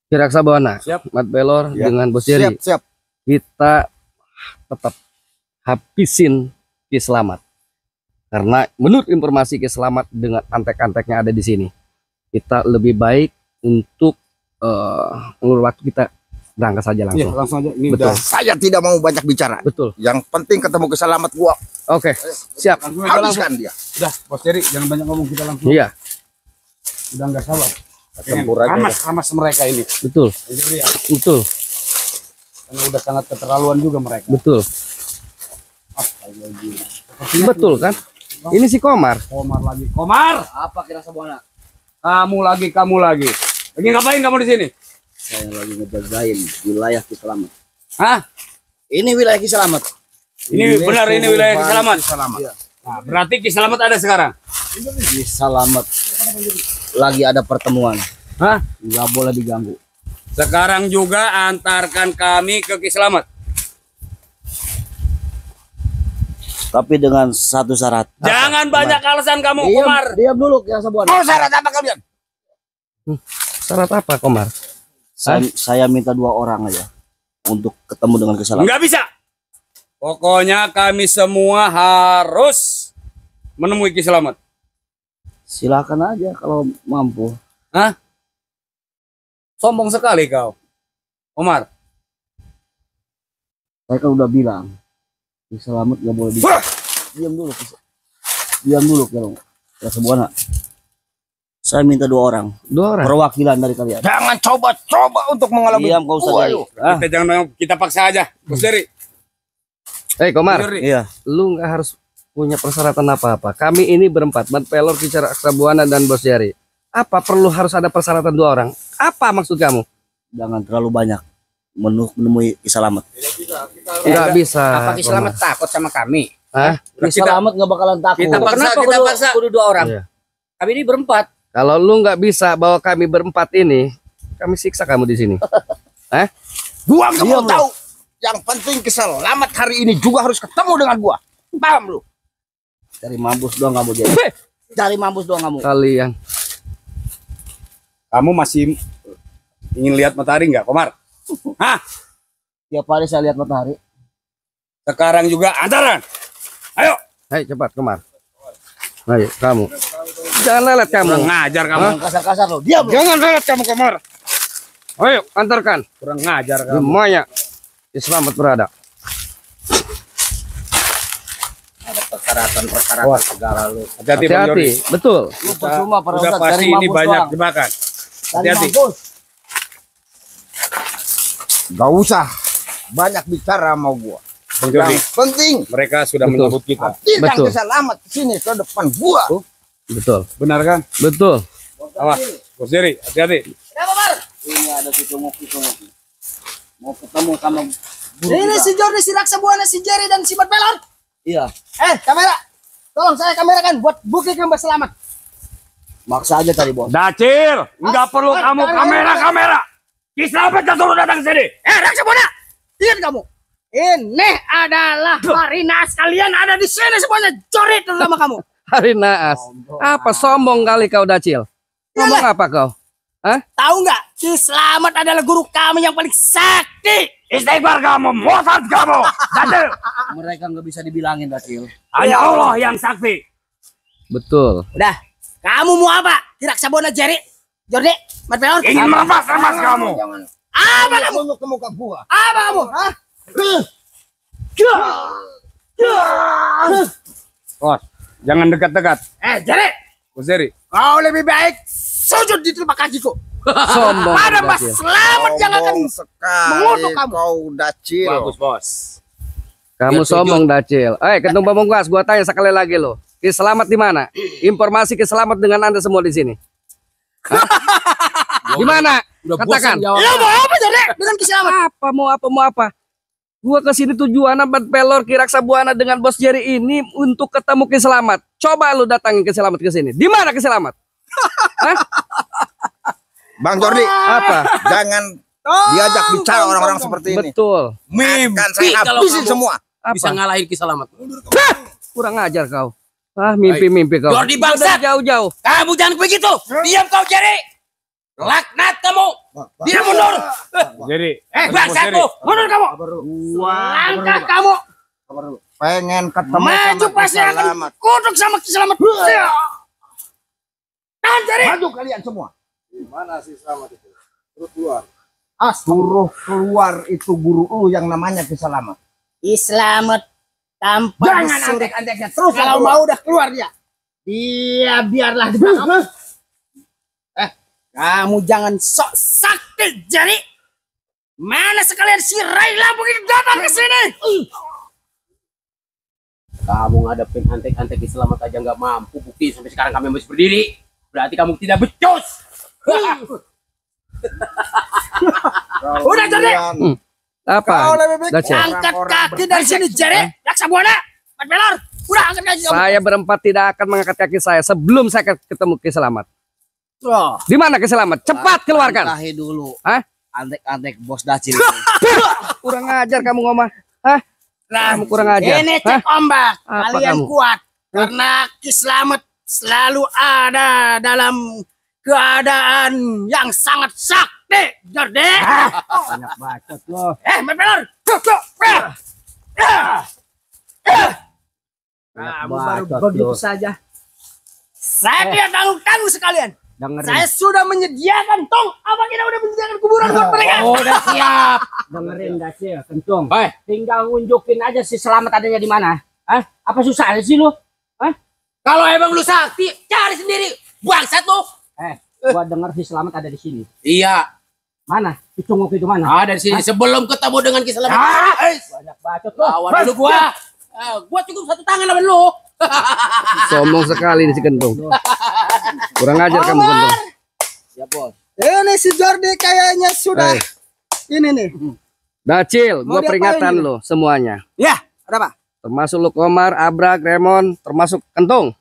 Kiraksabuana, Mat Pelor Ya. dengan Bos Jerry. Siap. Kita tetap habisin Ki Slamet. Karena menurut informasi Ki Slamet dengan antek-anteknya ada di sini, kita lebih baik untuk mengulur waktu, kita berangkat saja langsung. Iya, langsung aja. Ini Betul. udah. Saya tidak mau banyak bicara. Betul. Yang penting ketemu Ki Slamet gua. Oke, siap. Habiskan dia. Udah, Bos Jerry, jangan banyak ngomong, kita langsung. Iya, Udah nggak sabar. Tempur aja. Hamas mereka ini. betul. Jadi ya, Betul. karena udah sangat keterlaluan juga mereka. Betul. Betul kan? Ini si Komar. Komar lagi. Komar, Apa Kiraksabuana? kamu lagi. Lagi ngapain kamu di sini? Saya lagi ngejagain wilayah Ki Slamet. Hah? Ini wilayah Ki Slamet. Ini benar, ini wilayah Ki Slamet. Iya. Nah, berarti Ki Slamet ada sekarang. Ki Slamet lagi ada pertemuan. Hah? Nggak boleh diganggu. Sekarang juga antarkan kami ke Ki Slamet. Tapi dengan satu syarat. Jangan banyak alasan kamu, Diam, Komar. diam dulu Kiraksabuana. Mau syarat apa kalian? Syarat apa, Komar? Saya minta 2 orang aja untuk ketemu dengan Ki Slamet. Nggak bisa. Pokoknya kami semua harus menemui Ki Slamet. Silakan aja kalau mampu. Hah? Sombong sekali kau, Komar. Saya kan udah bilang Ki Slamet nggak boleh diganggu. Diam dulu Kiraksabuana. Saya minta 2 orang. 2 orang. Perwakilan dari kalian. Jangan coba-coba untuk mengalami. Diam kau usah Wah, Jerry. yuk. Kita paksa aja, Bos Jerry. Komar, Jerry. Iya. lu nggak harus punya persyaratan apa-apa. Kami ini berempat, Mat Pelor, Kiraksabuana, dan Bos Jerry. Apa perlu harus ada persyaratan 2 orang? Apa maksud kamu? Jangan terlalu banyak menemui Ki Slamet. Nggak bisa. Apa Ki Slamet takut sama kami? Hah? Ki Slamet nggak bakalan takut. kita paksa, Kenapa kita kudu, paksa. kudu 2 orang? Iya. Kami ini berempat. Kalau lu nggak bisa bawa kami berempat ini, kami siksa kamu di sini. Hah? Gua nggak mau Diam lu. tahu. Yang penting Ki Slamet hari ini juga harus ketemu dengan gua. Paham lu? Cari mampus doang kamu jadi. Cari mampus doang kamu. Kalian. Kamu masih ingin lihat matahari nggak, Komar? Hah? Tiap hari saya lihat matahari. Sekarang juga antaran. Ayo. Hai, cepat, Komar. Ayo, kamu. Jangan lelet kamu. Kurang ngajar kamu. Jangan kasar-kasar lo. Diam lo. Jangan lelet kamu, Komar. Ayo, antarkan. Kurang ngajar kamu. Semuanya. Ki Slamet berada. Ada persyaratan segala lu. Hati-hati, Bang Hati-hati. Jordi. Betul. Lu percuma para Udah ustadz, pasti cari ini mampus banyak doang. jebakan. Cari Hati-hati. mampus. Gak usah banyak bicara mau gua. Bang Jordi, Yang penting mereka sudah Betul. menyebut kita. tidak Betul. Ki Slamet sini ke depan gua. Betul. Benar kan? Betul. Awas, Bos Jerry, hati-hati. Ini ada cucu-muki. Mau ketemu sama guru Ini kita. si Jordi, si Raksabuana, si Jerry, dan si Mat Pelor. Iya. Kamera. Tolong saya kamerakan buat bukti Mbak Selamat. Maksa aja tadi bos. Dacil, nggak perlu kamu kamera. Ki Slamet tak suruh datang ke sini. Raksabuana, lihat kamu. Ini adalah hari naas kalian ada di sini semuanya. Jordi terutama kamu. Hari naas. Apa sombong kali kau, Dacil? Ngomong apa kau? Hah? Tahu nggak? Ki Slamet adalah guru kami yang paling sakti. Istighfar kamu, murtad kamu. Dacil, Mereka nggak bisa dibilangin Dacil. hanya Allah yang sakti. Betul. Udah, kamu mau apa? Raksabuana, Jerry, Jordi, Mat Pelor. Ingin merampas-rampas kamu. Jangan Apa kamu? tunduk ke muka gua. Apa kamu? Hah? Bos, jangan dekat-dekat. Jerry, Bos Jerry. kau lebih baik sujud di telapak kakiku. Sombong. Pada Mas Dacil. Selamat yang akan Sombong sekali mengutuk kamu. kau Dacil. Bos. Kamu sombong, Dacil. Ketum Pamungkas, gua tanya sekali lagi lo. Ki Slamet di mana? Informasi Ki Slamet dengan Anda semua di sini. Hah? Di mana? Katakan. Ya mau apa Jordi? Dengan Ki Selamat. Mau apa? Gua kesini tujuan Mat Pelor, Kiraksabuana dengan Bos Jerry ini untuk ketemu Ki Slamet. Coba lu datangin Ki Slamet ke sini. Di mana Ki Slamet? Hah? Bang Jordi, Apa? jangan diajak bicara orang-orang seperti ini. Betul. Akan saya kalau habisin kamu- semua. Bisa Apa? ngalahin Ki Slamet. Kurang ajar kau. Mimpi kau. Jordi Udah bangsat. jauh-jauh. Kamu jangan begitu. Diam kau Jerry. Laknat kamu. Dia bunuh. Jadi, Bangsat lu, mundur kamu. Langkah kamu. Pengen ketemu Maju sama pasti akan Kiselamat. kutuk sama Kiselamat. Tahan Jari. Maju kalian semua. Mana sih selamat itu? Terus keluar. Suruh keluar itu guru lu yang namanya Kiselamat. Kiselamat tanpa Jangan disuruh. antek-anteknya terus. Kalau mau udah keluar dia. Dia biarlah di belakang. Kamu jangan sok sakti Jari. Mana sekalian si Raila begitu datang ke sini? Kamu ngadepin antek-antek Kiselamat aja nggak mampu, bukti sampai sekarang kami masih berdiri. Berarti kamu tidak becus. Udah Jari. Apa? Kau lebih baik Dacil. Angkat kaki dari sini Jari. Laksa Buana. Mat Pelor. Udah angkat kaki kamu. Saya berempat tidak akan mengangkat kaki saya sebelum saya ketemu Kiselamat. Oh. Di mana Kiselamat? Cepat keluarkan. Tahi dulu. Hah? Antek-antek bos Dacil. Kurang ajar kamu ngomong. Hah? Kamu kurang ajar. Ini cek ombak. Apa Kalian kamu? kuat. Karena Kiselamat selalu ada dalam keadaan yang sangat sakti. Jorde. Banyak bacot loh. Mat Pelor. Kamu baru bacot begitu lu. saja. Saya tidak tanggung-tanggung sekalian. Dengerin. Saya sudah menyediakan tong. Apa kita udah menyediakan kuburan buat mereka? Oh, udah siap. Dengerin Dacil, kentung. Tinggal nunjukin aja si Selamat adanya di mana. Hah? Apa susah sih lu? Hah? Kalau emang lu sakti, cari sendiri. Bangsat lu. Gua dengar si Selamat ada di sini. iya, Mana? Si Cunguk itu mana? ada di sini sebelum ketemu dengan Kiselamat. Banyak bacot lu. Lawan dulu gua. Gua cukup satu tangan lawan lu. Sombong sekali nih si Kentung. Kurang ajar kamu Kentung. Ya bos. Ini si Jordi kayaknya sudah. Eh, Ini nih. Dacil, Mau gua diapain peringatan ini? lo semuanya. Ya, ada apa? Termasuk lu Komar, Abrak, Remon, termasuk Kentung.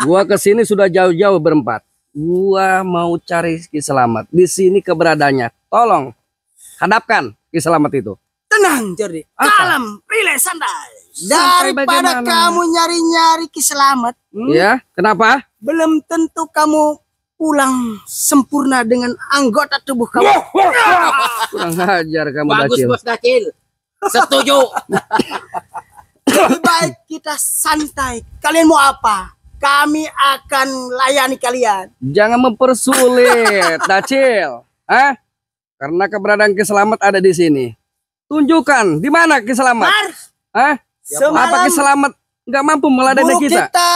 Gua kesini sudah jauh-jauh berempat. Gua mau cari Kiselamat. Di sini keberadaannya. Tolong hadapkan Kiselamat itu. Tenang Jordi. Apa? Kalem, relax, santai. Sampai Daripada bagaimana? kamu nyari-nyari Kiselamat, Ya, kenapa? belum tentu kamu pulang sempurna dengan anggota tubuh kamu. Kurang ajar kamu Bagus Dacil. bos Dacil. Setuju. Lebih baik kita santai. Kalian mau apa? Kami akan layani kalian. Jangan mempersulit, Dacil. Hah? Karena keberadaan Kiselamat ada di sini. Tunjukkan di mana Kiselamat. Mar, Hah? Apa semalam Kiselamat nggak mampu meladeni guru kita? kita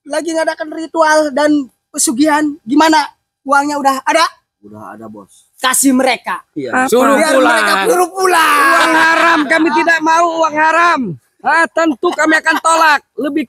lagi ngadakan ritual dan pesugihan. Gimana? Uangnya udah ada? Udah ada bos. Kasih mereka. Apa? Suruh Biar pulang. mereka suruh pulang. Uang haram kami tidak mau uang haram. Ah, tentu kami akan tolak. Lebih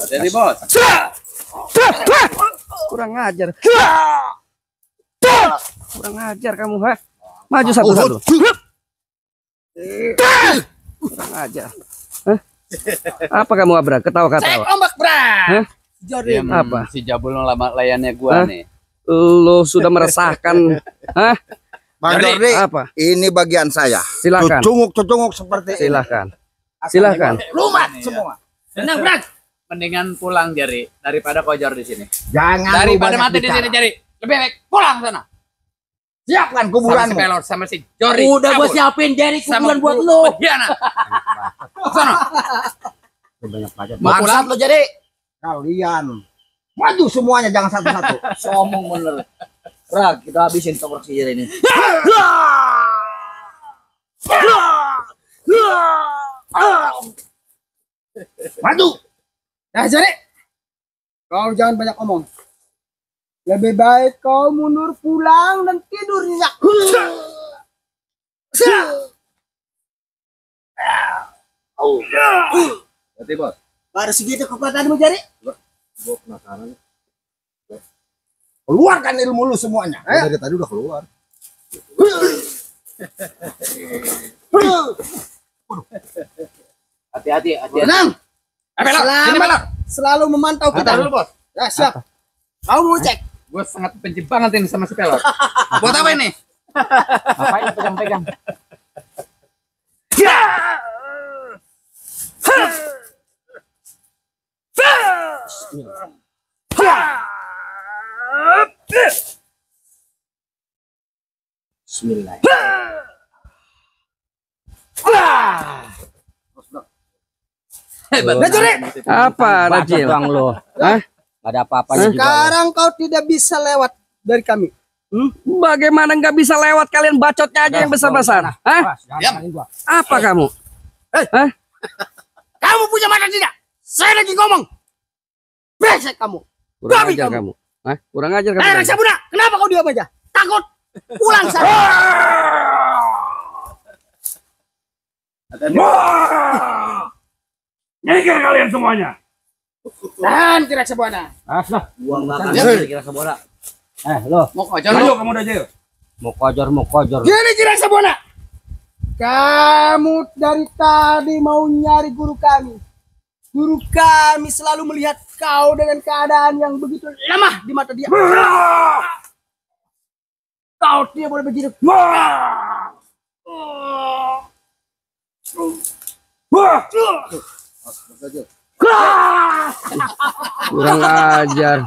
Jadi bos. kurang ajar. Kurang ajar kamu, ha? Maju satu-satu. Kurang ajar. Hah? Apa kamu Abra? Cek Ketawa-ketawa. ombak, Bra. Hah? Jordi. Apa? Si Jabul lama layannya gua Hah? nih. Lo sudah meresahkan. Hah? Bang Jordi. Jordi, Apa? ini bagian saya. Silakan. Cucunguk seperti ini. Silakan. Silakan. Lumat semua. Tenang, Brak. Mendingan pulang Jari daripada kojor di sini. Jangan lu Daripada banyak mati di bicara. sini Jari. Lebih baik pulang sana. Siapkan Sama si kuburanmu. Pelor sama si Jori. Udah gua Cabul. siapin Jari Sama kuburan buat guru lu. pengkhianat. Sana. Banyak bacot. Mau pulang lu Jari. Kalian maju semuanya, jangan satu-satu. Somong bener. Rak, kita habisin toprak si Jari ini. Maju. Nah, Jordi. Kau jangan banyak omong. Lebih baik kau mundur pulang dan tidur nyenyak. Berarti bos. Baru segitu kekuatanmu, Jari. Gua penasaran. Keluarkan ilmu lu semuanya. Gua dari tadi udah keluar. Hati-hati, hati-hati. Tenang. Pelor, sini Pelor. Selalu memantau kita. Bentar dulu bos. Ya, siap. Kau mau cek. Gue sangat benci banget ini sama si Pelor. Buat apa ini? Ngapain pegang-pegang? Bismillah. Apa Rajil? Bang lo. Hah? Gak ada apa-apanya juga. Sekarang kau tidak bisa lewat dari kami. Bagaimana nggak bisa lewat, kalian bacotnya aja yang besar-besar? Hah? Apa kamu? Hah? Kamu punya mata tidak? Saya lagi ngomong. Brengsek kamu. Kurang Babi ajar kamu. kamu. Hah? Kurang ajar kamu. Raksa Buana, kenapa kau diam aja? Takut? Pulang sana. Nyengir kalian semuanya. Tahan Raksa Buana. Buang makan kira sabora. Lo. Mau kojor. Ayo kamu udah aja. Mau kojor. Gini Raksa Buana. Kamu dari tadi mau nyari guru kami. Guru kami selalu melihat kau dengan keadaan yang begitu lemah di mata dia. Kau tidak boleh begitu. Kurang ajar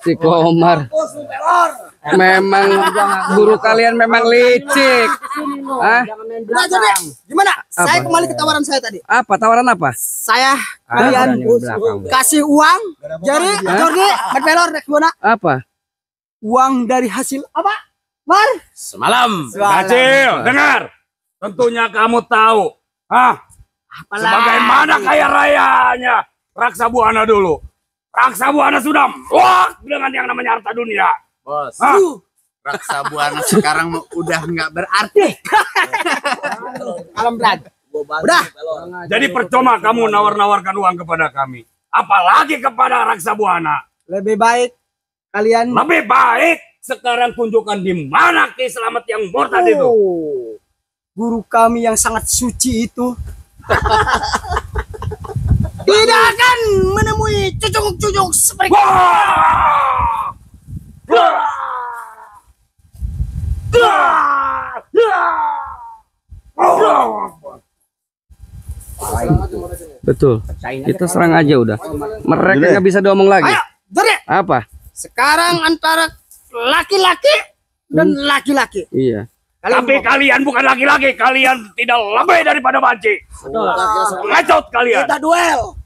si Komar. Memang guru kalian memang licik. Hah? Nah, jadi gimana? Saya kembali ke tawaran saya tadi. Apa tawaran apa? Saya kalian kasih uang. Jadi Jordi, Medvelor, Rekbona, Apa? uang dari hasil apa? Mar? Semalam. Kecil, dengar. Tentunya kamu tahu. Sebagaimana kaya rayanya Raksa Buana dulu. Raksa Buana sudah muak dengan yang namanya harta dunia. Bos, Raksa Buana sekarang udah nggak berarti. Kalem Brad. Udah. Jadi percuma kamu nawar-nawarkan uang kepada kami. Apalagi kepada Raksa Buana. Lebih baik kalian Lebih baik sekarang tunjukkan di mana Ki Slamet yang murtad itu. Guru kami yang sangat suci itu tidak akan menemui cucuk-cucuk seperti Betul. Kita serang aja udah. Mereka nggak bisa diomong lagi. Ayo, Jordi. Apa? Sekarang antara laki-laki dan laki-laki. Iya. Tapi kalian bukan laki-laki, kalian tidak lebih daripada banci. Ngecot kalian. Kita duel.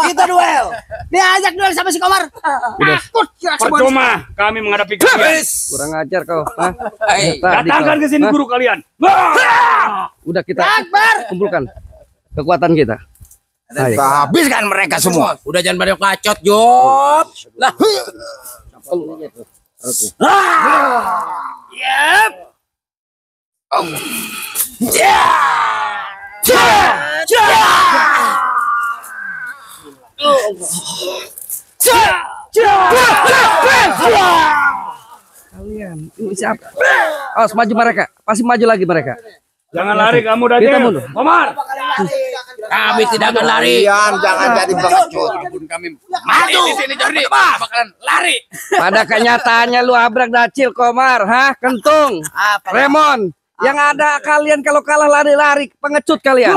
Kita duel. Dia ajak duel sama si Komar. Takut kira semua. Percuma kami menghadapi kalian. Kurang ajar kau. Hah? Datangkan ke sini Hah? guru kalian. Udah kita Akbar. kumpulkan kekuatan kita. Ayo. Habiskan mereka semua. Udah jangan pada kacot, Job. Lah. Yep. Kalian ini siapa? Oh, maju mereka. Pasti maju lagi mereka. Jangan lari kamu Kita Dajjal. mundur. Komar. Kami tidak akan lari. Jangan jadi pengecut. Kami maju di sini Jordi. Bakalan lari. Pada kenyataannya lu abrak Dacil, Komar, hah? Kentung, Remon. Yang ada kalian kalau kalah lari-lari, pengecut kalian.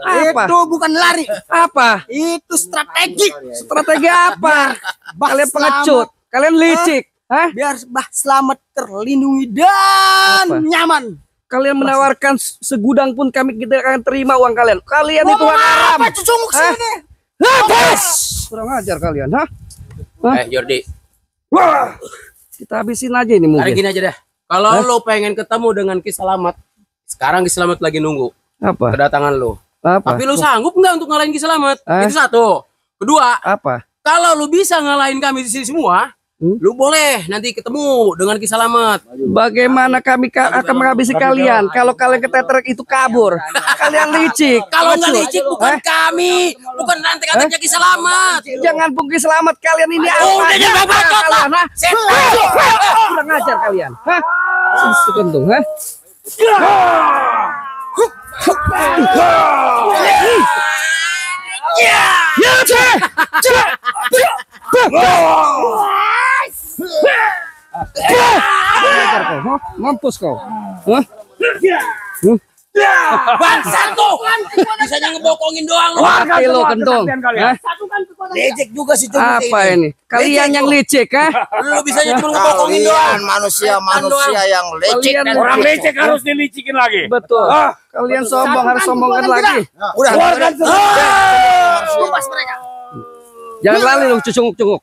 Apa? Itu bukan lari. Apa? Itu strategi. Strategi apa? Kalian pengecut, kalian licik, hah? Biar Bah Slamet terlindungi dan Apa? nyaman. Kalian menawarkan segudang pun kami tidak akan terima uang kalian. Kalian itu Ngomong haram. apa cucunguk Hah? sini? Habis. Kurang ajar kalian, hah? Jordi. Kita habisin aja ini Hari mungkin. gini aja deh. Kalau lo pengen ketemu dengan Ki Slamet, sekarang Ki Slamet lagi nunggu Apa? kedatangan lo. Apa? Tapi lo sanggup nggak untuk ngalahin Ki Slamet? Itu satu. Kedua, Apa? kalau lo bisa ngalahin kami di sini semua, lo boleh nanti ketemu dengan Ki Slamet. Bagaimana kami akan menghabisi kalian kalau kalian keteteran itu kabur? Kalian licik. Kalau nggak pengecut. licik bukan kami, bukan nanti-nantinya Ki Slamet. Jangan pungki selamat kalian ini apa? Udah jangan bacot lah. Kalian, hah? Kurang ajar kalian, hah? Susu kentung, hah? Ajar kau, hah? Mampus kau, hah? Bangsat tuh, bisanya ngebokongin doang lo. Mati lo kentung, hah? Satukan kekuatan Lecek juga si Cumi Apa ini? Kalian yang lecek kah? Lu bisanya cuma ngomongin doang. Manusia yang lecek. Kalian Orang lecek harus dilicikin lagi. Betul. Ah, Kalian sombong harus sombongkan lagi. Udah. keluarkan semua. Lupas mereka. Jangan lali lu cunguk-cunguk.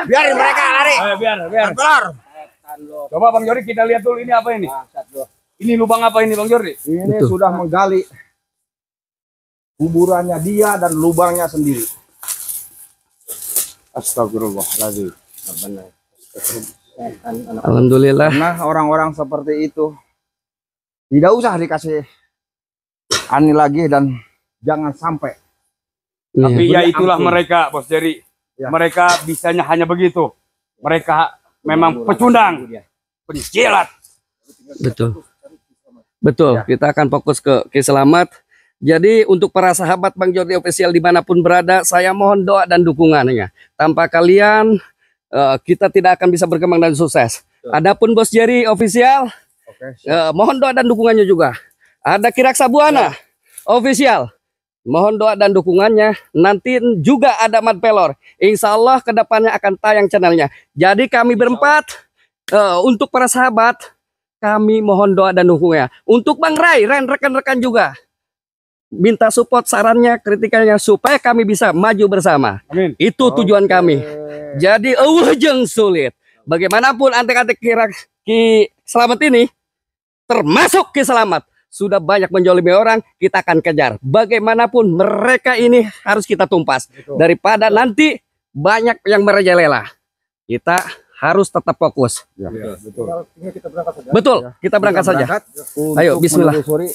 Biarin mereka lari. Ayo, biar. Keluar. Coba Bang Jordi kita lihat dulu ini apa ini. Ini lubang apa ini Bang Jordi? Ini sudah menggali kuburannya dia dan lubangnya sendiri. Astagfirullahaladzim. Alhamdulillah. Nah, orang-orang seperti itu tidak usah dikasih ani lagi dan jangan sampai. Tapi Iya. ya itulah mereka, Bos Jerry. Ya. Mereka bisanya hanya begitu. Mereka memang pecundang, penjilat. Betul. Betul. Kita akan fokus ke Ki Selamat. Jadi untuk para sahabat Bang Jordi Official dimanapun berada, saya mohon doa dan dukungannya. Tanpa kalian, kita tidak akan bisa berkembang dan sukses. Adapun Bos Jerry Official, mohon doa dan dukungannya juga. Ada Kiraksa Buana Official, mohon doa dan dukungannya. Nanti juga ada Mad Pelor. Insya Allah kedepannya akan tayang channelnya. Jadi kami berempat, untuk para sahabat, kami mohon doa dan dukungannya. Untuk Bang Ray, Ren rekan-rekan juga, minta support sarannya, kritikannya supaya kami bisa maju bersama. Amin. Itu tujuan kami. Jadi jeng sulit. Bagaimanapun antek-antek Ki Selamat ini, termasuk Ki Selamat, sudah banyak menjolimi orang, kita akan kejar. Bagaimanapun mereka ini harus kita tumpas. Daripada nanti banyak yang merajalela. Kita harus tetap fokus. Betul. Betul, kita berangkat saja. Ayo, bismillah. Menelusuri